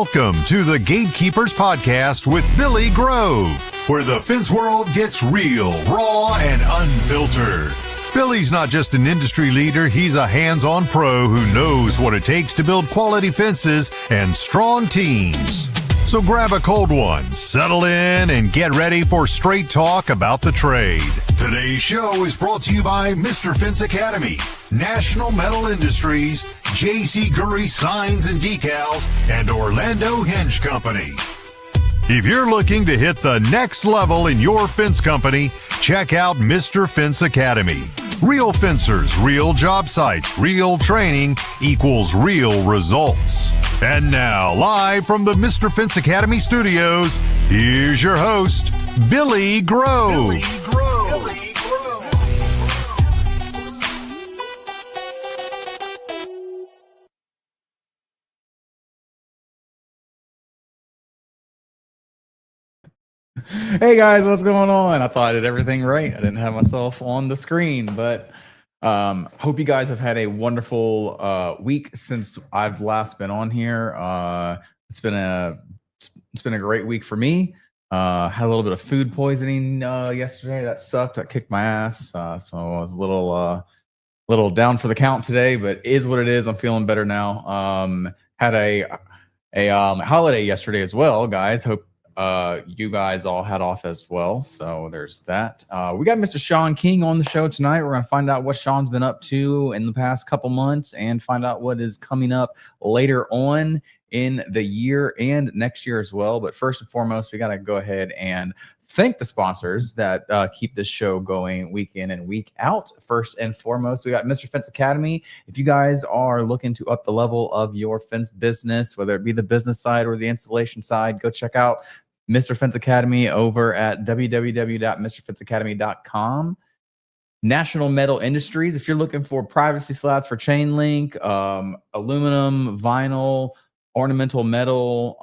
Welcome to the Gatekeepers Podcast with Billy Grove, where the fence world gets real, raw, and unfiltered. Billy's not just an industry leader, he's a hands-on pro who knows what it takes to build quality fences and strong teams. So grab a cold one, settle in, and get ready for straight talk about the trade. Today's show is brought to you by Mr. Fence Academy, National Metal Industries, J.C. Gury Signs and Decals, and Orlando Hinge Company. If you're looking to hit the next level in your fence company, check out Mr. Fence Academy. Real fencers, real job sites, real training equals real results. And now, live from the Mr. Fence Academy studios, here's your host, Billy Grove. Hey guys, what's going on? I thought I did everything right. I didn't have myself on the screen, but hope you guys have had a wonderful week since I've last been on here. It's been a great week for me. Had a little bit of food poisoning yesterday. That sucked. That kicked my ass. So I was a little down for the count today, but it is what it is. I'm feeling better now. Had a holiday yesterday as well, guys. Hope you guys all had off as well, so there's that. We got Mr. Shawn King on the show tonight. We're going to find out what Shawn's been up to in the past couple months and find out what is coming up later on in the year and next year as well. But first and foremost, we got to go ahead and thank the sponsors that keep this show going week in and week out. First and foremost, we got Mr. Fence Academy. If you guys are looking to up the level of your fence business, whether it be the business side or the installation side, go check out Mr. Fence Academy over at www.mrfenceacademy.com. National Metal Industries, if you're looking for privacy slats for chain link, aluminum, vinyl, ornamental metal,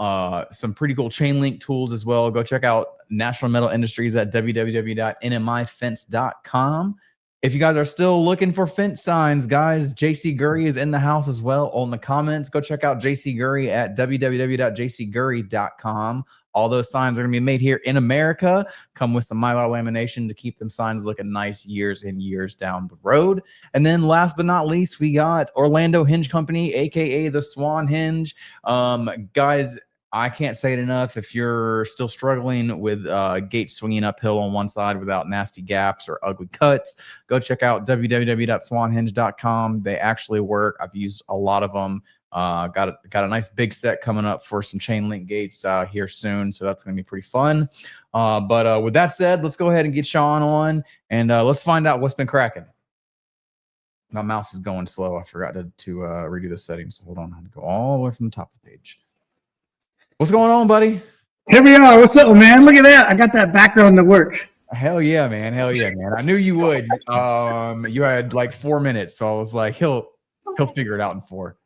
some pretty cool chain link tools as well, go check out National Metal Industries at www.nmifence.com. If you guys are still looking for fence signs, guys, JC Gury is in the house as well. On the comments, go check out JC Gury at www.jcgury.com. All those signs are going to be made here in America. Come with some Mylar lamination to keep them signs looking nice years and years down the road. And then last but not least, we got Orlando Hinge Company, a.k.a. the Swan Hinge. Guys, I can't say it enough. If you're still struggling with gates swinging uphill on one side without nasty gaps or ugly cuts, go check out www.swanhinge.com. They actually work. I've used a lot of them. Got a nice big set coming up for some chain link gates here soon, so that's going to be pretty fun. But with that said, let's go ahead and get Shawn on, and let's find out what's been cracking. My mouse is going slow. I forgot to redo the settings, so hold on. I had to go all the way from the top of the page. What's going on, buddy? Here we are. What's up, man? Look at that. I got that background to work. Hell yeah, man. Hell yeah, man. I knew you would. You had like 4 minutes, so I was like, he'll figure it out in 4.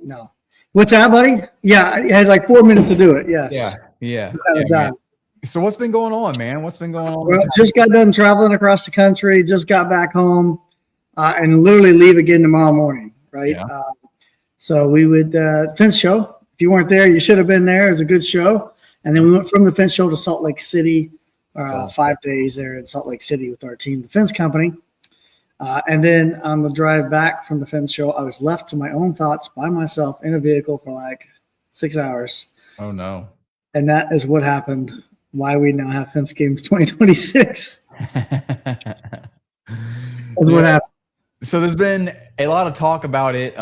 No. What's that, buddy? Yeah, I had like 4 minutes to do it. Yes. Yeah. So what's been going on, man? What's been going on? Well, just got done traveling across the country. Just got back home, and literally leave again tomorrow morning. Right. Yeah. So we would fence show. If you weren't there, you should have been there. It was a good show. And then we went from the fence show to Salt Lake City. 5 days there in Salt Lake City with our team, the fence company. And then on the drive back from the fence show, I was left to my own thoughts by myself in a vehicle for like 6 hours. Oh, no. And that is what happened, why we now have Fence Games 2026. That's what happened. So there's been a lot of talk about it,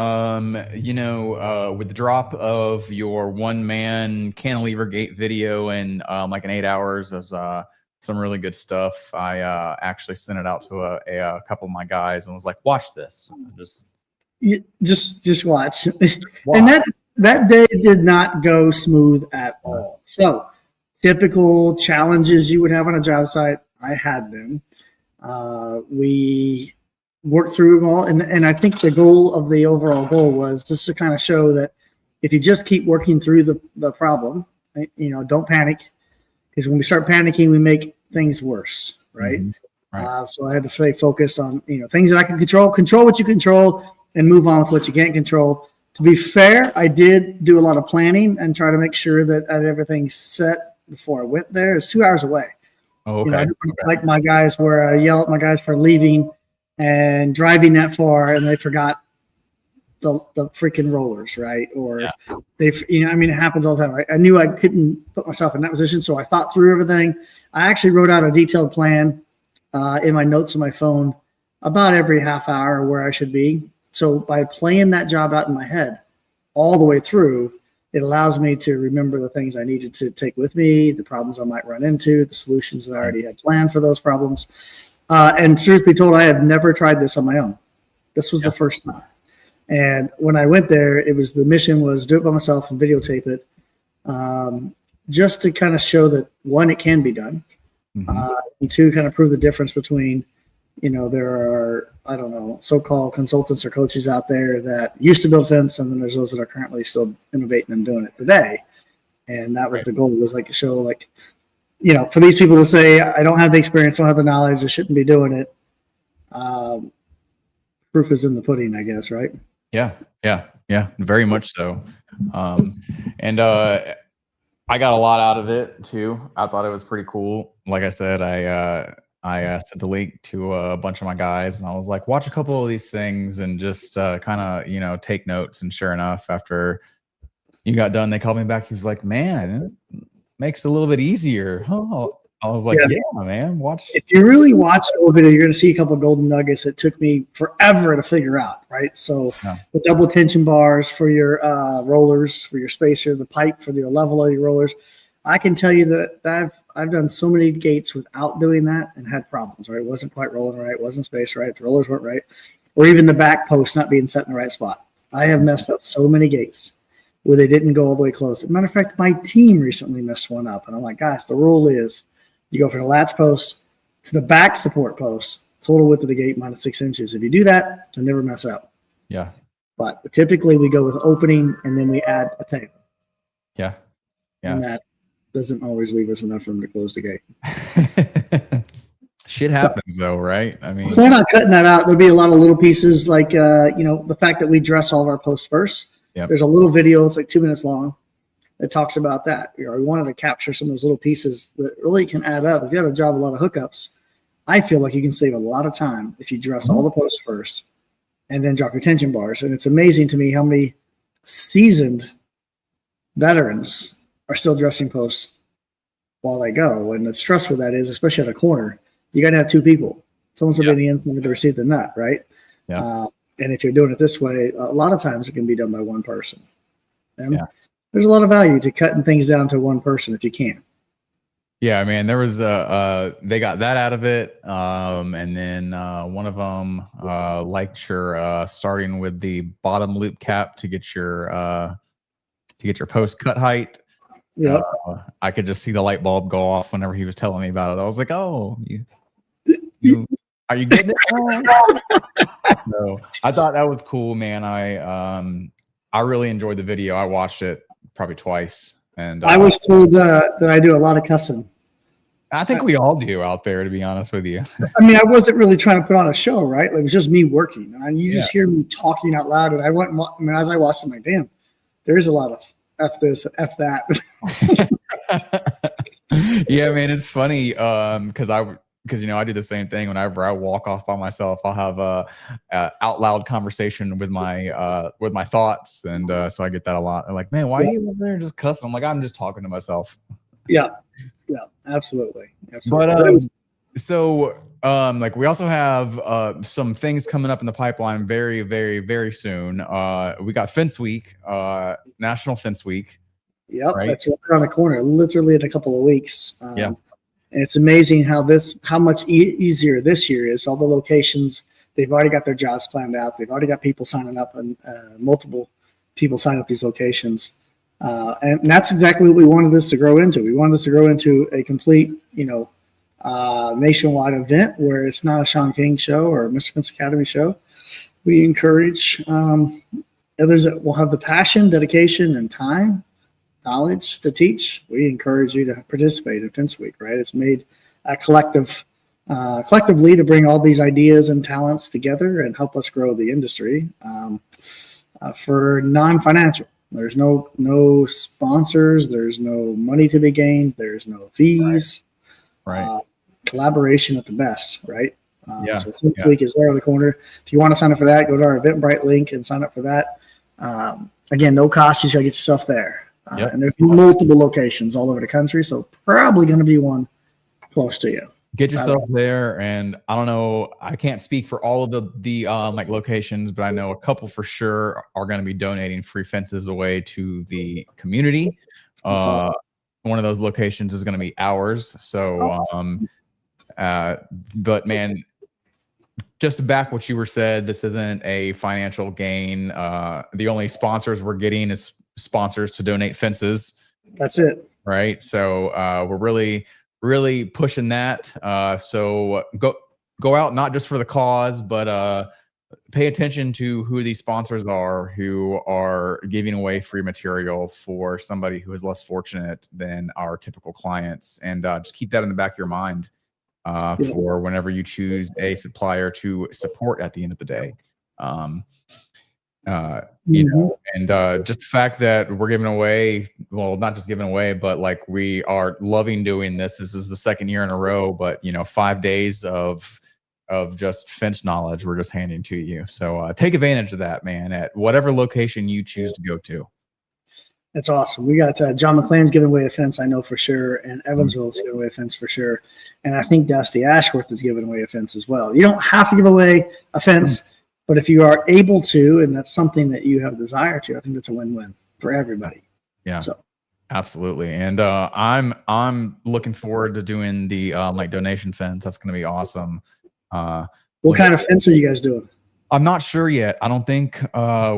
with the drop of your one-man cantilever gate video in like an 8 hours. There's some really good stuff. I actually sent it out to a couple of my guys and was like, watch this. Just watch. And that day did not go smooth at all. So typical challenges you would have on a job site, I had them. We worked through them all. And I think the overall goal was just to kind of show that if you just keep working through the problem, don't panic. Because when we start panicking, we make things worse, right? Mm-hmm. Right. So I had to stay focused on things that I can control what you control, and move on with what you can't control. To be fair, I did do a lot of planning and try to make sure that I had everything set before I went there. It's 2 hours away. Oh, okay. You know, I don't like my guys where I yell at my guys for leaving and driving that far and they forgot the freaking rollers, right? Or you know, I mean, it happens all the time. I knew I couldn't put myself in that position, so I thought through everything. I actually wrote out a detailed plan in my notes on my phone about every half hour where I should be. So by playing that job out in my head all the way through, it allows me to remember the things I needed to take with me, the problems I might run into, the solutions that I already had planned for those problems. And truth be told, I have never tried this on my own. This was the first time. And when I went there, the mission was do it by myself and videotape it, just to kind of show that, one, it can be done, and two, kind of prove the difference between, you know, there are, I don't know, so-called consultants or coaches out there that used to build fence, and then there's those that are currently still innovating and doing it today. And that was the goal, was like to show, like, you know, for these people to say, I don't have the experience, don't have the knowledge, I shouldn't be doing it. Proof is in the pudding, I guess, right? Yeah, very much so. And I got a lot out of it too. I thought it was pretty cool. Like I said, I sent the link to a bunch of my guys, and I was like, watch a couple of these things and just kind of, you know, take notes. And sure enough, after you got done, they called me back. He was like, man, it makes it a little bit easier. Oh, I was like, yeah, man, watch. If you really watch the whole video, you're going to see a couple of golden nuggets that took me forever to figure out, right? So the double tension bars for your rollers, for your spacer, the pipe for the level of your rollers. I can tell you that I've done so many gates without doing that and had problems, right? It wasn't quite rolling right, it wasn't spaced right, the rollers weren't right, or even the back post not being set in the right spot. I have messed up so many gates where they didn't go all the way close. As a matter of fact, my team recently messed one up, and I'm like, guys, the rule is you go from the latch post to the back support post, total width of the gate minus 6 inches. If you do that, you'll never mess up. Yeah. But typically we go with opening and then we add a tail. Yeah. And that doesn't always leave us enough room to close the gate. Shit happens though, right? I mean, we're not cutting that out. There'll be a lot of little pieces like, you know, the fact that we dress all of our posts first. There's a little video, it's like 2 minutes long, that talks about that. You know, we wanted to capture some of those little pieces that really can add up. If you have a job, a lot of hookups, I feel like you can save a lot of time if you dress all the posts first and then drop your tension bars. And it's amazing to me how many seasoned veterans are still dressing posts while they go. And the stressful that is, especially at a corner, you got to have two people. Someone's going to be the inside to receive the nut, right? And if you're doing it this way, a lot of times it can be done by one person. And there's a lot of value to cutting things down to one person if you can. Yeah, I mean, there was they got that out of it, and then one of them liked your starting with the bottom loop cap to get your post cut height. Yeah, I could just see the light bulb go off whenever he was telling me about it. I was like, "Oh, you are you getting it?" So I thought that was cool, man. I really enjoyed the video. I watched it probably twice, and I was told that I do a lot of cussing. I think we all do out there, to be honest with you. I mean, I wasn't really trying to put on a show, right? Like, it was just me working, and you just hear me talking out loud. And I went, I mean, as I watched, I'm like, damn, there's a lot of F this, F that. Yeah, man, it's funny because you know, I do the same thing. Whenever I walk off by myself, I'll have a out loud conversation with my thoughts, and so I get that a lot. They're like, man, why are you up there just cussing? I'm like, I'm just talking to myself. Yeah, absolutely. But so like, we also have some things coming up in the pipeline very, very, very soon. We got Fence Week, National Fence Week. Yep, right? That's right around the corner, literally in a couple of weeks. And it's amazing how much easier this year is. All the locations, they've already got their jobs planned out. They've already got people signing up, and multiple people sign up these locations. And that's exactly what we wanted this to grow into. We wanted this to grow into a complete, nationwide event where it's not a Shawn King show or a Mr. Fence Academy show. We encourage others that will have the passion, dedication, and time, knowledge to teach. We encourage you to participate in Fence Week, right? It's made a collectively to bring all these ideas and talents together and help us grow the industry. for non-financial. There's no sponsors. There's no money to be gained. There's no fees. Right. Collaboration at the best, right? So Fence yeah. Week is right around the corner. If you want to sign up for that, go to our Eventbrite link and sign up for that. Again, no cost. You just got to get yourself there. And there's multiple locations all over the country, so probably going to be one close to you. Get yourself there, and I don't know. I can't speak for all of the like locations, but I know a couple for sure are going to be donating free fences away to the community. Awesome. One of those locations is going to be ours. So, but man, just to back what you were said, this isn't a financial gain. The only sponsors we're getting is sponsors to donate fences. That's it. Right. So we're really pushing that. So go out, not just for the cause, but pay attention to who these sponsors are who are giving away free material for somebody who is less fortunate than our typical clients. And just keep that in the back of your mind for whenever you choose a supplier to support at the end of the day. You know, and just the fact that we're giving away, well, not just giving away, but like we are loving doing this. This is the second year in a row, but 5 days of just fence knowledge we're just handing to you. So take advantage of that, man, at whatever location you choose to go to. That's awesome. We got John McClain's giving away a fence, I know for sure, and Evansville's giving away a fence for sure. And I think Dusty Ashworth is giving away a fence as well. You don't have to give away a fence, but if you are able to, and that's something that you have a desire to, I think that's a win-win for everybody. Yeah, so absolutely. And I'm looking forward to doing the like donation fence. That's going to be awesome. What kind of fence are you guys doing? I'm not sure yet. I don't think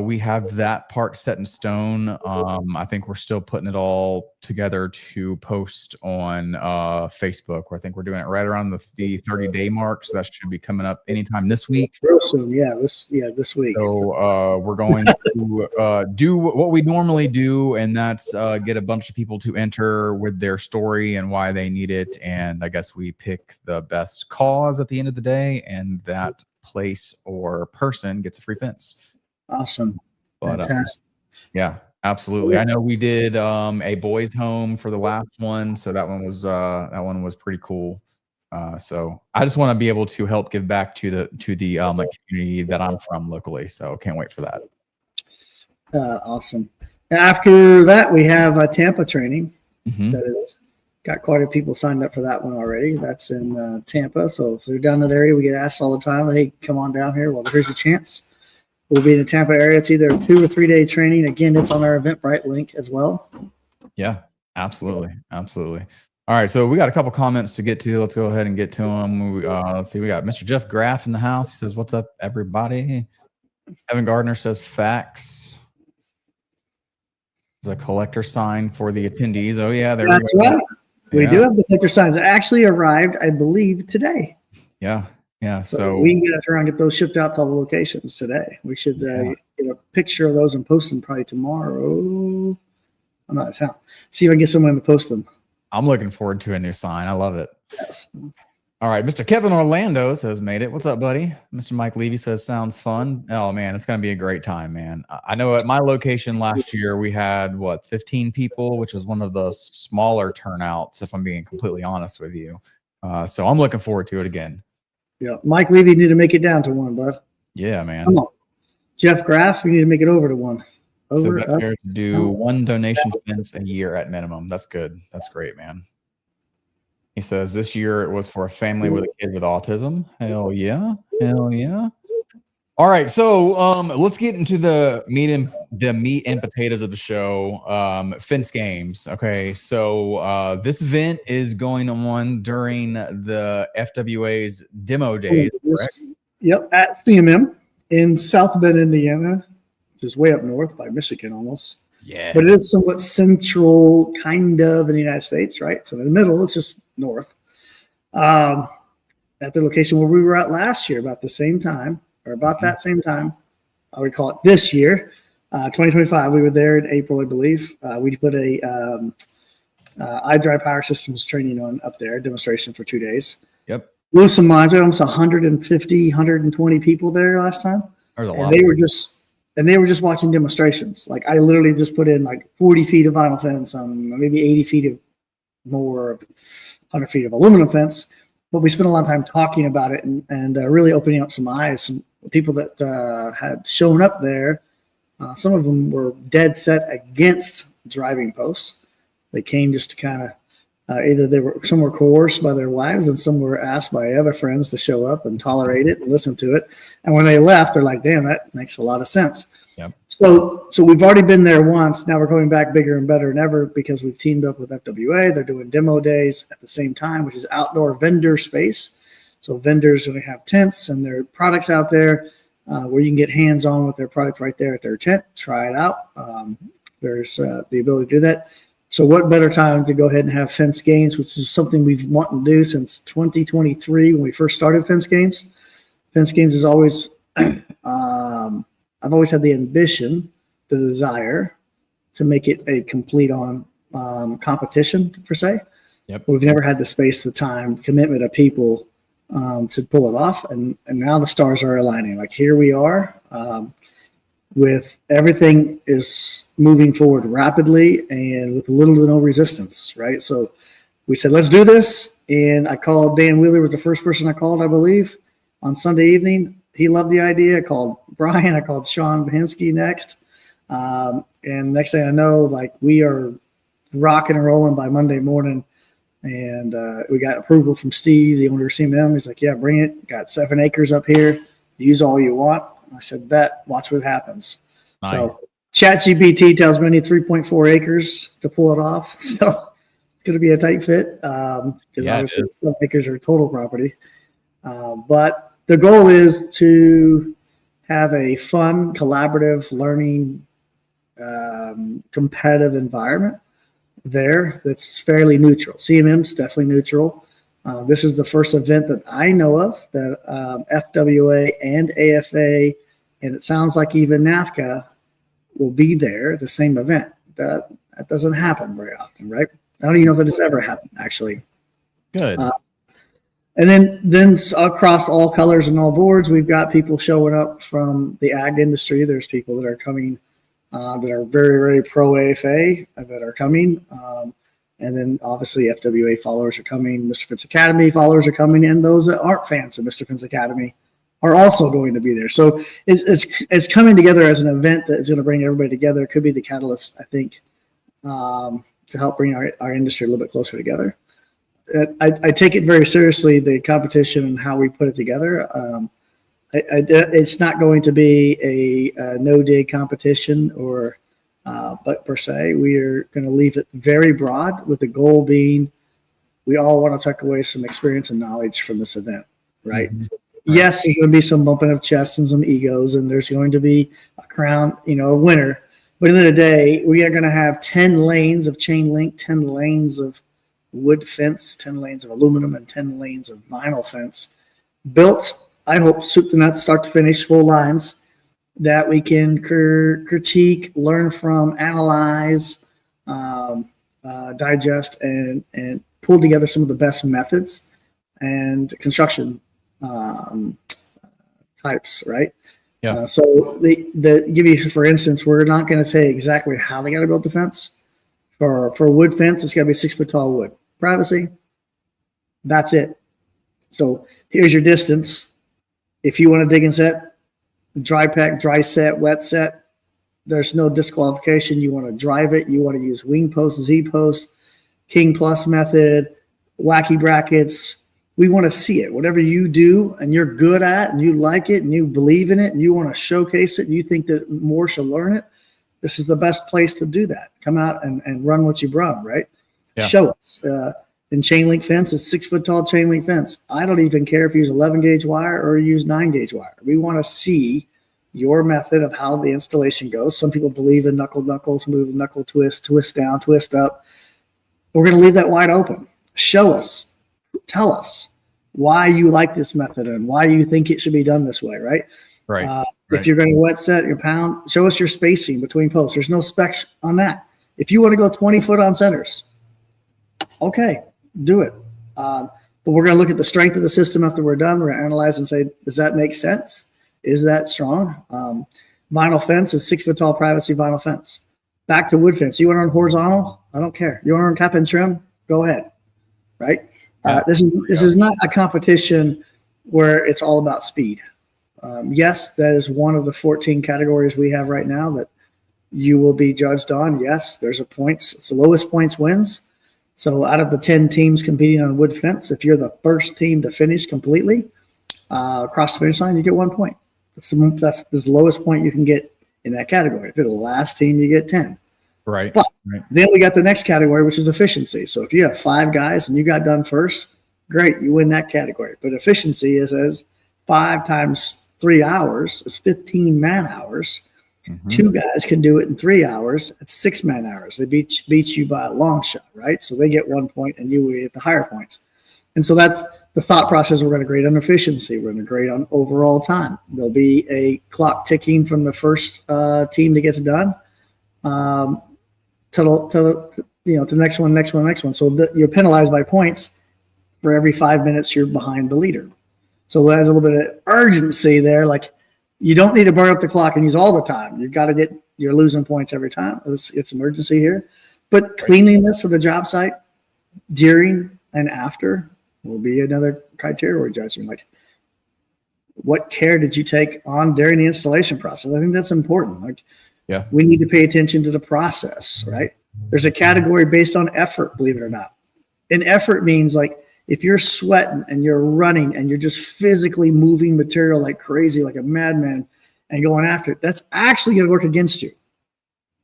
we have that part set in stone. I think we're still putting it all together to post on Facebook, where I think we're doing it right around the 30-day mark. So that should be coming up anytime this week. Real soon, this week. So we're going to do what we normally do, and that's get a bunch of people to enter with their story and why they need it. And I guess we pick the best cause at the end of the day, and that place or person gets a free fence. Awesome. But, fantastic. Yeah, absolutely. I know we did a boys' home for the last one, so that one was pretty cool. So I just want to be able to help give back to the like community that I'm from locally. So can't wait for that. Awesome. After that, we have a Tampa training that is. Got quite a few people signed up for that one already. That's in Tampa. So if they're down that area, we get asked all the time, hey, come on down here. Well, here's your chance. We'll be in the Tampa area. It's either a 2 or 3 day training. Again, it's on our Eventbrite link as well. Yeah, absolutely. Absolutely. All right. So we got a couple comments to get to. Let's go ahead and get to them. Let's see. We got Mr. Jeff Graff in the house. He says, what's up, everybody? Evan Gardner says facts. There's a collector sign for the attendees. Oh, yeah. That's right. We do have the collector signs. It actually arrived, I believe, today. Yeah. So we can get it around, get those shipped out to all the locations today. We should get a picture of those and post them probably tomorrow. I'm out of town. See if I can get someone to post them. I'm looking forward to a new sign. I love it. Yes. All right. Mr. Kevin Orlando says, made it. What's up, buddy? Mr. Mike Levy says, sounds fun. Oh, man, it's going to be a great time, man. I know at my location last year, we had, 15 people, which was one of the smaller turnouts, if I'm being completely honest with you. So I'm looking forward to it again. Yeah. Mike Levy, need to make it down to one, bud. Yeah, man. Come on. Jeff Graff, we need to make it over to one. So that's fair to do one donation fence a year at minimum. That's good. That's great, man. He says this year it was for a family with a kid with autism. Hell yeah. Hell yeah. All right. So let's get into the meat and potatoes of the show. Fence games. Okay. So this event is going on during the FWA's demo days, correct? Yep. At CMM in South Bend, Indiana, which is way up north by Michigan almost. Yeah. But it is somewhat central kind of in the United States, right? So in the middle, it's just north. At the location where we were at last year, about the same time, or about that same time, I would call it this year, 2025. We were there in April, I believe. We put a iDrive Power Systems training on up there, demonstration for 2 days. Yep. Blew some minds. We had almost 150, 120 people there last time. There's a lot. And they were just and they were just watching demonstrations. Like I literally just put in like 40 feet of vinyl fence on maybe 80 feet of more, 100 feet of aluminum fence. But we spent a lot of time talking about it and really opening up some eyes. Some people that had shown up there, some of them were dead set against driving posts. They came just to kind of either some were coerced by their wives and some were asked by other friends to show up and tolerate it and listen to it. And when they left, they're like, damn, that makes a lot of sense. Yep. So we've already been there once. Now we're going back bigger and better than ever because we've teamed up with FWA. They're doing demo days at the same time, which is outdoor vendor space. So vendors are going to have tents and their products out there where you can get hands-on with their product right there at their tent, try it out. There's the ability to do that. So what better time to go ahead and have fence games, which is something we've wanted to do since 2023 when we first started fence games. Fence games is always, I've always had the ambition, the desire to make it a complete on competition per se. Yep. We've never had the space, the time, commitment of people to pull it off. And now the stars are aligning. Like here we are. With everything is moving forward rapidly and with little to no resistance, right? So we said, let's do this. And I called Dan Wheeler, was the first person I called, I believe, on Sunday evening. He loved the idea. I called Brian. I called Shawn King next. And next thing I know, like we are rocking and rolling by Monday morning. And we got approval from Steve, the owner of CMM. He's like, yeah, bring it. Got 7 acres up here. Use all you want. I said, bet, watch what happens. Nice. So ChatGPT tells me I need 3.4 acres to pull it off. So it's going to be a tight fit because obviously some acres are total property. But the goal is to have a fun, collaborative, learning, competitive environment there that's fairly neutral. CMM's definitely neutral. This is the first event that I know of that FWA and AFA, and it sounds like even NAFCA will be there at the same event. That doesn't happen very often, right? I don't even know if it has ever happened, actually. Good. And then across all colors and all boards, we've got people showing up from the ag industry. There's people that are coming that are very, very pro AFA that are coming. And then obviously FWA followers are coming, Mr. Fence Academy followers are coming, and those that aren't fans of Mr. Fence Academy are also going to be there. So it's coming together as an event that is going to bring everybody together. It could be the catalyst, I think, to help bring our industry a little bit closer together. I take it very seriously, the competition and how we put it together. It's not going to be a no-dig competition or but per se, we are going to leave it very broad with the goal being we all want to take away some experience and knowledge from this event, right? Mm-hmm. Yes, there's going to be some bumping of chests and some egos, and there's going to be a crown, a winner. But at the end of the day, we are going to have 10 lanes of chain link, 10 lanes of wood fence, 10 lanes of aluminum, and 10 lanes of vinyl fence built, I hope, soup to nuts, start to finish, full lines, that we can critique, learn from, analyze, digest, and pull together some of the best methods and construction types, right? Yeah. So give you, for instance, we're not going to say exactly how they got to build the fence. For wood fence, it's got to be 6 foot tall wood. Privacy, that's it. So here's your distance. If you want to dig and set, dry pack, dry set, wet set, there's no disqualification. You want to drive it. You want to use wing post, Z post, King Plus method, wacky brackets. We want to see it. Whatever you do and you're good at and you like it and you believe in it and you want to showcase it and you think that more should learn it, this is the best place to do that. Come out and run what you run, right? Yeah. Show us. In chain link fence, it's 6 foot tall chain link fence. I don't even care if you use 11 gauge wire or use 9 gauge wire. We want to see your method of how the installation goes. Some people believe in knuckles, move, knuckle twist, twist down, twist up. We're going to leave that wide open. Show us, tell us why you like this method and why you think it should be done this way, right? Right. If you're going to wet set your pound, show us your spacing between posts. There's no specs on that. If you want to go 20 foot on centers, okay, do it. But we're going to look at the strength of the system after we're done. We're going to analyze and say, does that make sense? Is that strong? Vinyl fence is 6 foot tall privacy vinyl fence. Back to wood fence. You want to run horizontal? I don't care. You want to run cap and trim? Go ahead. Right? This is not a competition where it's all about speed. Yes, that is one of the 14 categories we have right now that you will be judged on. Yes, there's a points. It's the lowest points wins. So out of the 10 teams competing on wood fence, if you're the first team to finish completely across the finish line, you get 1 point. That's the lowest point you can get in that category. If you're the last team, you get 10. Right. But then we got the next category, which is efficiency. So if you have 5 guys and you got done first, great, you win that category. But efficiency is as 5 times 3 hours is 15 man hours. 2 guys can do it in 3 hours. It's 6 man hours. They beat you by a long shot, right? So they get 1 point and you get the higher points. And so that's the thought process. We're going to grade on efficiency. We're going to grade on overall time. There'll be a clock ticking from the first team that gets done to the next one. So you're penalized by points for every 5 minutes you're behind the leader. So there's a little bit of urgency there. Like, you don't need to burn up the clock and use all the time. You're losing points every time. It's emergency here. But cleanliness of the job site during and after will be another criteria we're judging. Like, what care did you take on during the installation process? I think that's important. Like, we need to pay attention to the process, right? There's a category based on effort, believe it or not. And effort means, like, if you're sweating and you're running and you're just physically moving material like crazy, like a madman, and going after it, that's actually going to work against you.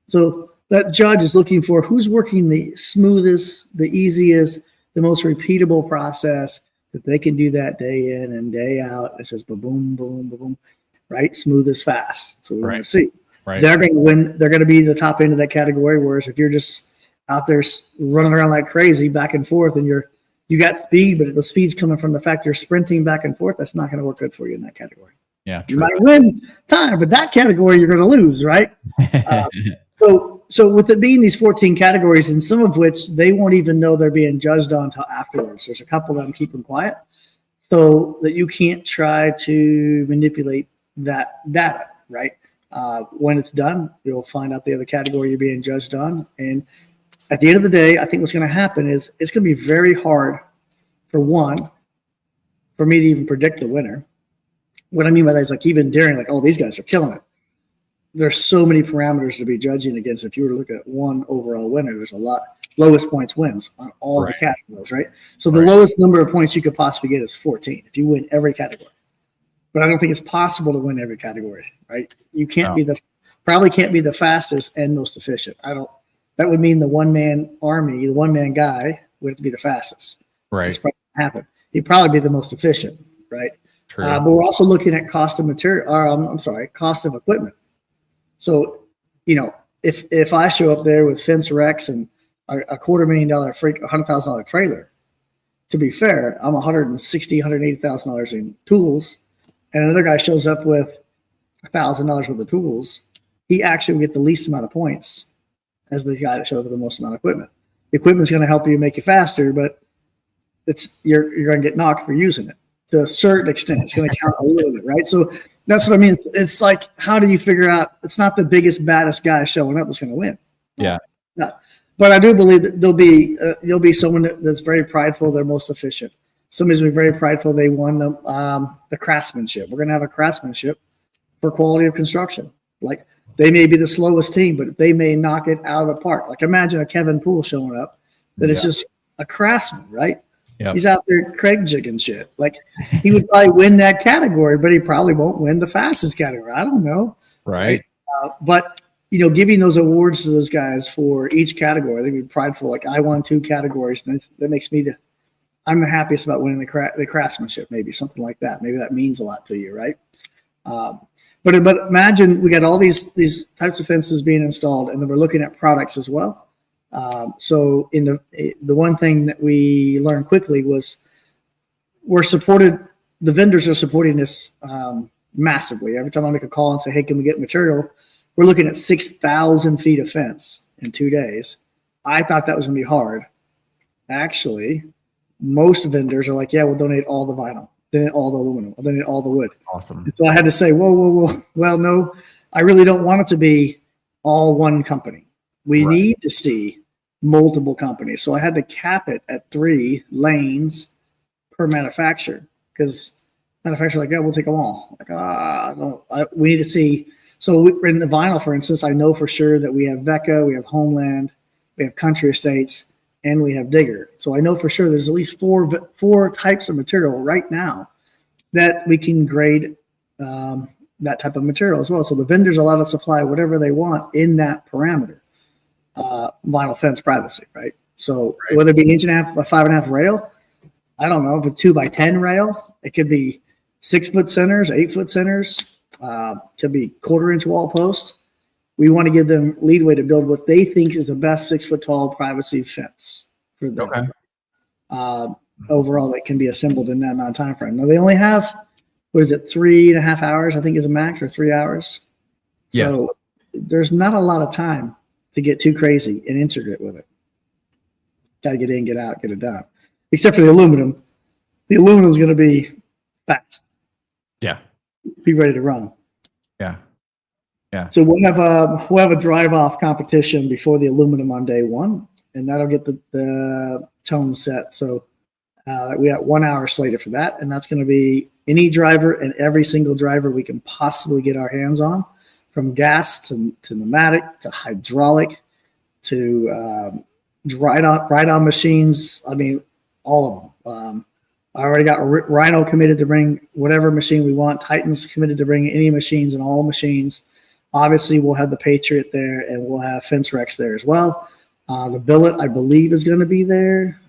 So that judge is looking for who's working the smoothest, the easiest, the most repeatable process that they can do that day in and day out. It says boom, boom, boom, boom, right? Smooth as fast. So we want to see. Right. They're going to win. They're going to be the top end of that category. Whereas if you're just out there running around like crazy back and forth and you got speed, but the speed's coming from the fact you're sprinting back and forth, that's not going to work good for you in that category. Yeah, true. You might win time, but that category you're going to lose, right? So with it being these 14 categories, and some of which they won't even know they're being judged on until afterwards. There's a couple that I'm keeping quiet so that you can't try to manipulate that data, right? When it's done, you'll find out the other category you're being judged on. And at the end of the day, I think what's going to happen is it's going to be very hard for me to even predict the winner. What I mean by that is, like, even during, like, oh, these guys are killing it. There's so many parameters to be judging against. If you were to look at one overall winner, there's a lot. Lowest points wins on all the categories, right? So the lowest number of points you could possibly get is 14 if you win every category. But I don't think it's possible to win every category, right? You can't probably can't be the fastest and most efficient. That would mean the one-man army, the one-man guy would have to be the fastest. Right. It's probably not happen. He'd probably be the most efficient, right? True. But we're also looking at cost of material, or cost of equipment. So, if I show up there with fence Rex and a $250,000 $100,000 trailer, to be fair, I'm $160,000, $180,000 in tools, and another guy shows up with $1,000 worth of tools, he actually will get the least amount of points as the guy that showed up with the most amount of equipment. The equipment's going to help you make you faster, but you're going to get knocked for using it to a certain extent. It's going to count a little bit, right? So that's what I mean. It's like, how do you figure out? It's not the biggest, baddest guy showing up that's going to win. Yeah. No. But I do believe that there'll be someone that's very prideful. They're most efficient. Somebody's going to be very prideful. They won the craftsmanship. We're going to have a craftsmanship for quality of construction. Like, they may be the slowest team, but they may knock it out of the park. Like, imagine a Kevin Poole showing up that is just a craftsman, right? Yep. He's out there Craig jigging shit. Like, he would probably win that category, but he probably won't win the fastest category. I don't know. Right. But, giving those awards to those guys for each category, they'd be prideful. Like, I won 2 categories, and that makes me I'm the happiest about winning the craftsmanship, maybe something like that. Maybe that means a lot to you, right? But imagine we got all these types of fences being installed, and then we're looking at products as well. So in the one thing that we learned quickly was the vendors are supporting this massively. Every time I make a call and say, hey, can we get material? We're looking at 6,000 feet of fence in 2 days. I thought that was going to be hard. Actually, most vendors are like, yeah, we'll donate all the vinyl, donate all the aluminum, donate all the wood. Awesome. And so I had to say, whoa. Well, no, I really don't want it to be all one company. We need to see multiple companies. So I had to cap it at 3 lanes per manufacturer, because manufacturers are like, yeah, we'll take them all. Like, we need to see. So in the vinyl, for instance, I know for sure that we have Vecca, we have Homeland, we have Country Estates, and we have Digger. So I know for sure there's at least four types of material right now that we can grade that type of material as well. So the vendors are allowed to supply whatever they want in that parameter. Vinyl fence privacy, right? So whether it be 1.5 by 5.5 rail, I don't know, if a 2x10 rail, it could be 6-foot centers, 8-foot centers, could be 1/4-inch wall post. We want to give them leadway to build what they think is the best 6-foot tall privacy fence for them. Okay. Overall, that can be assembled in that amount of time frame. Now they only have, 3.5 hours, I think is a max, or 3 hours. So there's not a lot of time to get too crazy and intricate with it. Got to get in, get out, get it done. Except for the aluminum. The aluminum is going to be fast. Yeah. Be ready to run. Yeah. Yeah. So we'll have a drive-off competition before the aluminum on day 1, and that'll get the tone set. So we got 1 hour slated for that, and that's going to be any driver and every single driver we can possibly get our hands on, from gas to pneumatic to hydraulic to ride-on machines. I mean, all of them. I already got Rhino committed to bring whatever machine we want. Titan's committed to bring any machines and all machines. Obviously, we'll have the Patriot there, and we'll have Fence Rex there as well. The Billet, I believe, is going to be there.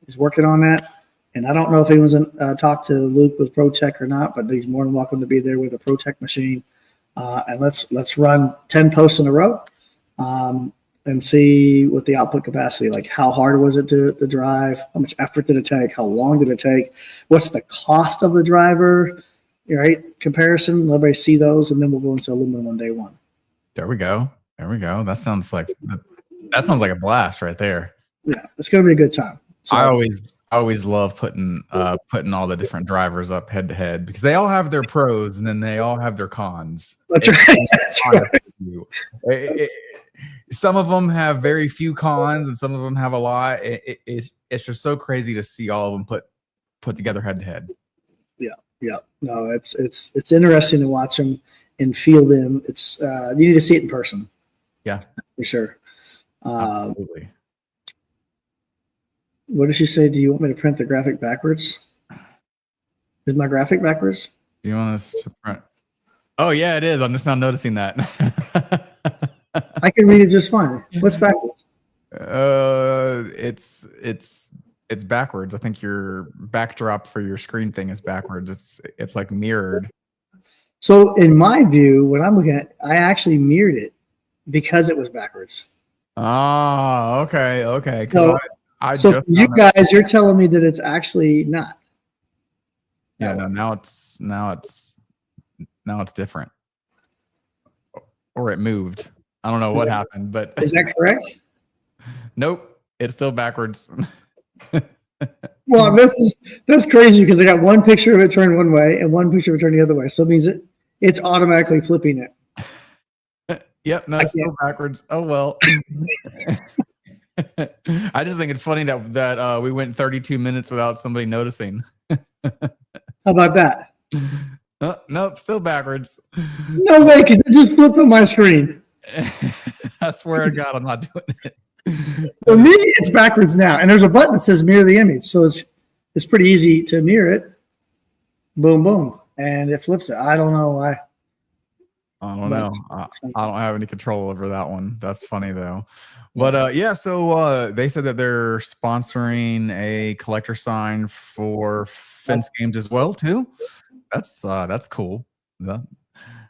He's working on that. And I don't know if anyone's talked to Luke with ProTech or not, but he's more than welcome to be there with a ProTech machine. And let's run 10 posts in a row and see what the output capacity, like how hard was it to drive, how much effort did it take, how long did it take, what's the cost of the driver, right? Comparison, let everybody see those, and then we'll go into aluminum on day 1. There we go. That sounds like a blast right there. Yeah, it's going to be a good time. So, I always love putting all the different drivers up head to head, because they all have their pros and then they all have their cons. That's right. Some of them have very few cons and some of them have a lot. It's just so crazy to see all of them put together head to head. Yeah. No, it's interesting to watch them and feel them. It's you need to see it in person. Yeah, for sure. Absolutely. What did she say? Do you want me to print the graphic backwards? Is my graphic backwards? Do you want us to print? Oh yeah, it is. I'm just not noticing that. I can read it just fine. What's backwards? It's backwards. I think your backdrop for your screen thing is backwards. It's like mirrored. So in my view, when I'm looking at, I actually mirrored it because it was backwards. Oh, okay. So for you guys, you're telling me that it's actually not. Yeah, no, now it's different. Or it moved. I don't know what happened, but is that correct? Nope, it's still backwards. Well, that's crazy, because I got one picture of it turned one way and one picture of it turned the other way. So it means it's automatically flipping it. Yep, no, it's still backwards. Oh well. I just think it's funny that we went 32 minutes without somebody noticing. How about that? Nope, still backwards. No way, because it just flipped on my screen. I swear to God, I'm not doing it. For me, it's backwards now, and there's a button that says mirror the image, so it's pretty easy to mirror it. Boom, boom, and it flips it. I don't know why. I don't know. I don't have any control over that one. That's funny though. But yeah, so they said that they're sponsoring a collector sign for Fence Games as well too. That's cool.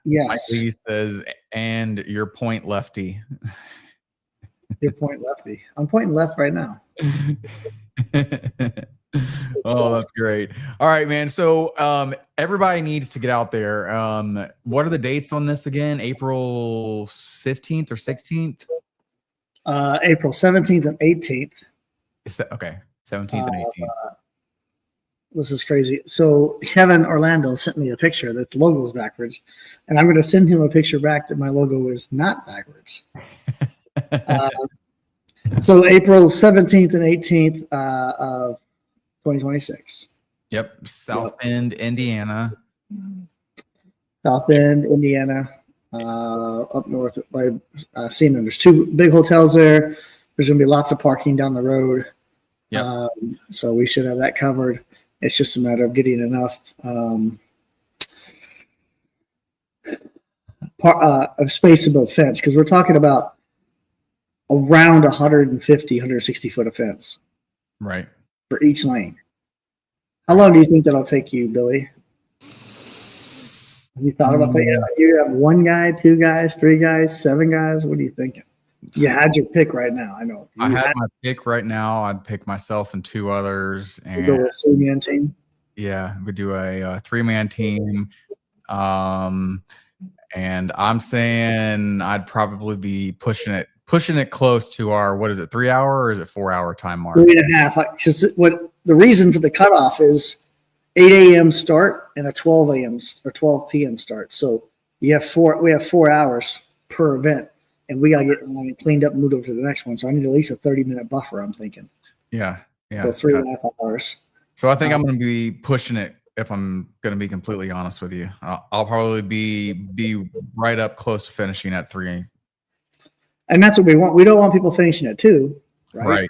Yes. Mike Lee says, and your point lefty. Your point lefty. I'm pointing left right now. Oh, that's great. All right, man. So everybody needs to get out there. What are the dates on this again? April 15th or 16th? April 17th and 18th. Okay, 17th and 18th. this is crazy. So Kevin Orlando sent me a picture that the logo is backwards, and I'm going to send him a picture back that my logo is not backwards. So April 17th and 18th of 2026. Yep. South Bend, Indiana. South Bend, Indiana, up north by Seaman. There's 2 big hotels there. There's going to be lots of parking down the road. Yep. So we should have that covered. It's just a matter of getting enough of space above fence, because we're talking about around 150, 160 foot of fence. Right. For each lane. How long do you think that'll take you, Billy? Have you thought about that? You have 1 guy, 2 guys, 3 guys, 7 guys? What are you thinking? You had your pick right now. I know. I had my pick right now. I'd pick myself and 2 others. And go with a 3-man team? Yeah, we do a 3-man team. And I'm saying I'd probably be pushing it close to our, what is it, 3 hour or is it 4 hour time mark? 3.5. Just what the reason for the cutoff is 8 a.m. start and a 12 a.m. or 12 p.m. start. So we have 4 hours per event, and we got to get cleaned up and moved over to the next one. So I need at least a 30-minute buffer, I'm thinking. Yeah. So 3.5 hours. So I think I'm going to be pushing it, if I'm going to be completely honest with you. I'll probably be right up close to finishing at 3. And that's what we want. We don't want people finishing at 2, right? Right.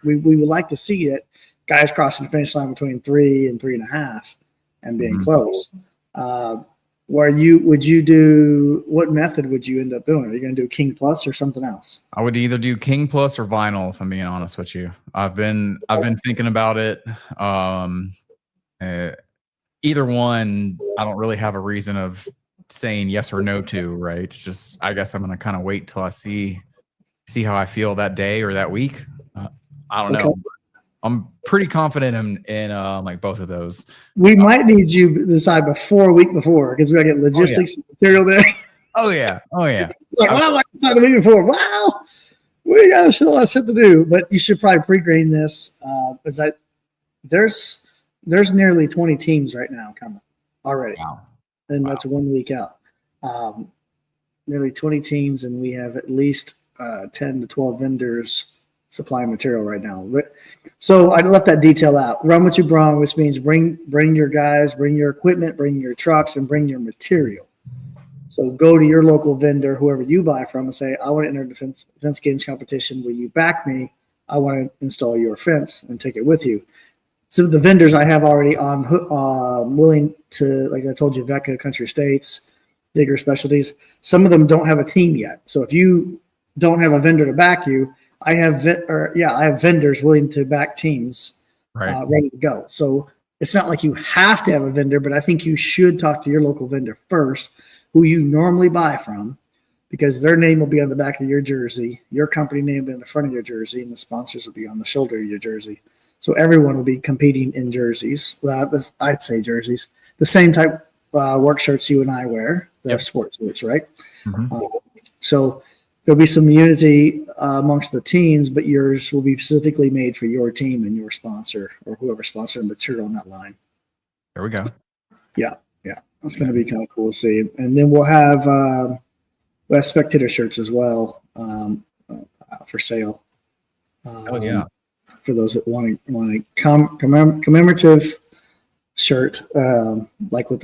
We would like to see that guys crossing the finish line between 3 and 3.5 and being close. What method would you end up doing? Are you going to do King Plus or something else? I would either do King Plus or vinyl, if I'm being honest with you. I've been thinking about it. Either one, I don't really have a reason of saying yes or no to, right? It's just, I guess I'm going to kind of wait till I see how I feel that day or that week. I don't know. I'm pretty confident in like both of those. We might need you to decide a week before, because we got to get logistics material there. Oh yeah. Like, wow, I decided the week before. Wow, we got a lot of shit to do. But you should probably pre-grade this, because there's nearly 20 teams right now coming already. Wow. And that's 1 week out. Nearly 20 teams, and we have at least 10 to 12 vendors supplying material right now. So I left that detail out. Run what you brought, which means bring your guys, bring your equipment, bring your trucks, and bring your material. So go to your local vendor, whoever you buy from, and say, I want to enter the fence games competition. Will you back me? I want to install your fence and take it with you. So the vendors I have already on willing to, like I told you, Vecca, Country Estates, Digger Specialties, some of them don't have a team yet. So if you don't have a vendor to back you, I have vendors willing to back teams ready to go. So it's not like you have to have a vendor, but I think you should talk to your local vendor first, who you normally buy from, because their name will be on the back of your jersey, your company name will be on the front of your jersey, and the sponsors will be on the shoulder of your jersey. So everyone will be competing in jerseys. I'd say jerseys. The same type work shirts you and I wear, the sports suits, right? Mm-hmm. So there'll be some unity amongst the teams, but yours will be specifically made for your team and your sponsor, or whoever sponsored the material on that line. There we go. Yeah. That's going to be kind of cool to see. And then we'll have spectator shirts as well for sale. For those that want a commemorative shirt, like what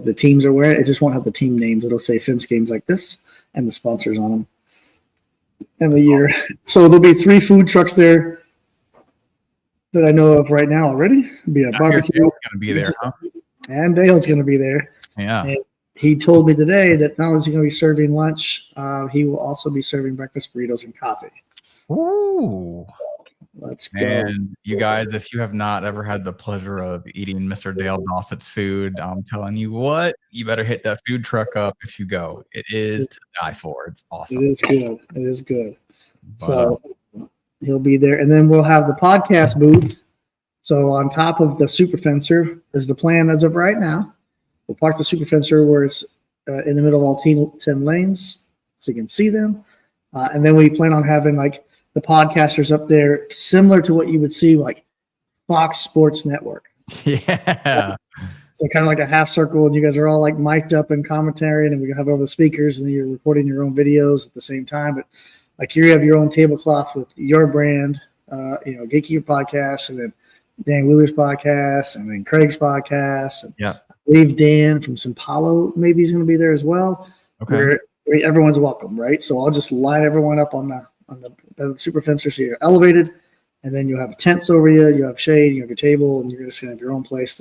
the teams are wearing. It just won't have the team names. It'll say Fence Games like this and the sponsors on them. Every year. So there'll be 3 food trucks there that I know of right now already. It'll be a barbecue. Dale's going to be there, huh? And Dale's going to be there. Yeah. And he told me today that not only is he going to be serving lunch, he will also be serving breakfast burritos and coffee. Ooh. Let's go. And you guys, if you have not ever had the pleasure of eating Mr. Dale Dossett's food, I'm telling you what, you better hit that food truck up if you go. It is to die for. It's awesome. It is good. So he'll be there. And then we'll have the podcast booth. So on top of the Super Fencer is the plan as of right now. We'll park the Super Fencer where it's in the middle of all 10 lanes so you can see them. And then we plan on having like the podcasters up there, similar to what you would see like Fox Sports Network. Yeah. So kind of like a half circle, and you guys are all like mic'd up in commentary, and then we have all the speakers, and then you're recording your own videos at the same time. But like you have your own tablecloth with your brand, Gatekeeper podcast, and then Dan Wheeler's podcast, and then Craig's podcast, and yeah, I believe Dan from Simpalo maybe he's going to be there as well. okay. Where everyone's welcome, right? So I'll just line everyone up on the super fencer, so you're elevated, and then you'll have tents over you, you have shade, you have your table, and you're just going to have your own place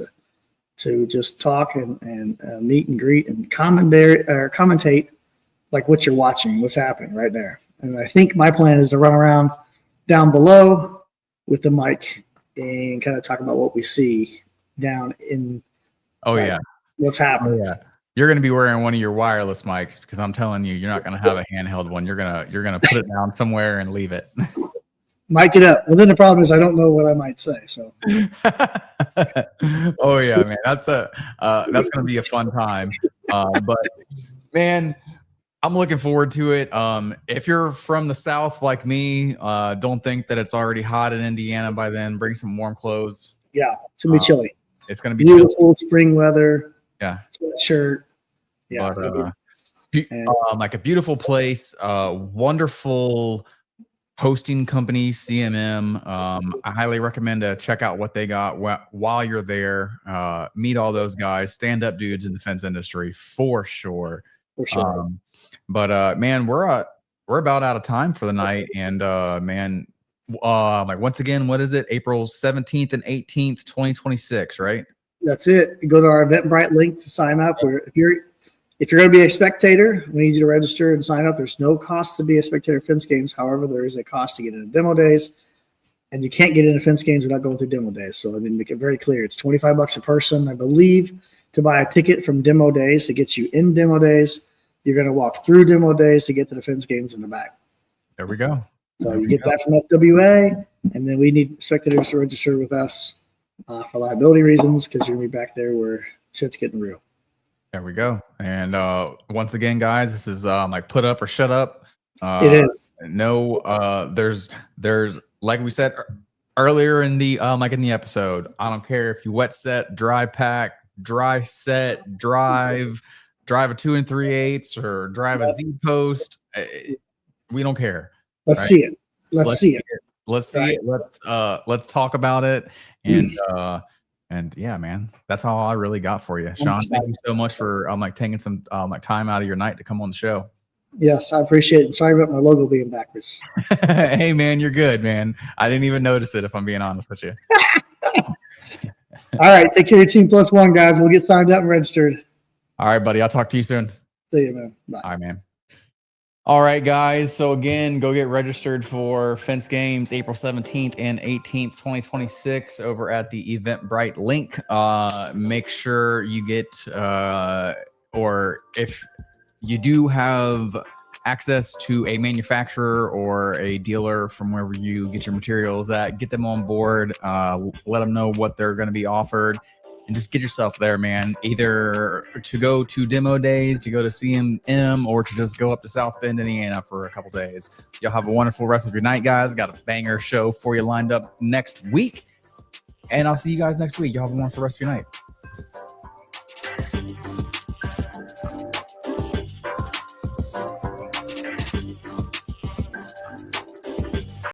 to just talk and meet and greet and commentate like what you're watching, what's happening right there. And I think my plan is to run around down below with the mic and kind of talk about what we see down in. Oh yeah, what's happening. Oh, yeah. You're going to be wearing one of your wireless mics, because I'm telling you, you're not going to have a handheld one. You're gonna put it down somewhere and leave it. Mic it up. Well, then the problem is I don't know what I might say. So. Oh yeah, man, that's going to be a fun time. But man, I'm looking forward to it. If you're from the South like me, don't think that it's already hot in Indiana by then. Bring some warm clothes. Yeah, it's gonna be chilly. It's gonna be beautiful chilly. Spring weather. Yeah, sweatshirt. Yeah, but, like a beautiful place. Wonderful hosting company, CMM. I highly recommend to check out what they got while you're there. Meet all those guys, stand-up dudes in the fence industry for sure. For sure. But man, we're about out of time for the night, and man, like once again, what is it? April 17th and 18th, 2026, right? That's it. You go to our Eventbrite link to sign up. Or if you're going to be a spectator, we need you to register and sign up. There's no cost to be a spectator at fence games. However, there is a cost to get into demo days, and you can't get into fence games without going through demo days. So let me make it very clear. It's $25 a person, I believe, to buy a ticket from demo days. It gets you in demo days. You're going to walk through demo days to get to the fence games in the back. There we go. So you get that from FWA, and then we need spectators to register with us for liability reasons, because you're going to be back there where shit's getting real. There we go. And once again, guys, this is like put up or shut up. It is. No, there's like we said earlier in the episode, I don't care if you wet set, dry pack, dry set, drive a 2 3/8 or drive a Z post. We don't care. Let's see it. Let's see it. Let's see it. Let's talk about it. And yeah, man, that's all I really got for you, Shawn. Thank you so much for taking some time out of your night to come on the show. Yes, I appreciate it. Sorry about my logo being backwards. Hey, man, you're good, man. I didn't even notice it, if I'm being honest with you. All right, take care of your team plus one, guys. We'll get signed up and registered. All right, buddy. I'll talk to you soon. See you, man. Bye. All right, man. All right, guys. So again, go get registered for Fence Games April 17th and 18th, 2026 over at the Eventbrite link. Make sure you get, or if you do have access to a manufacturer or a dealer from wherever you get your materials at, get them on board, let them know what they're going to be offered. And just get yourself there, man. Either to go to demo days, to go to CMM, or to just go up to South Bend, Indiana for a couple days. Y'all have a wonderful rest of your night, guys. Got a banger show for you lined up next week. And I'll see you guys next week. Y'all have a wonderful rest of your night.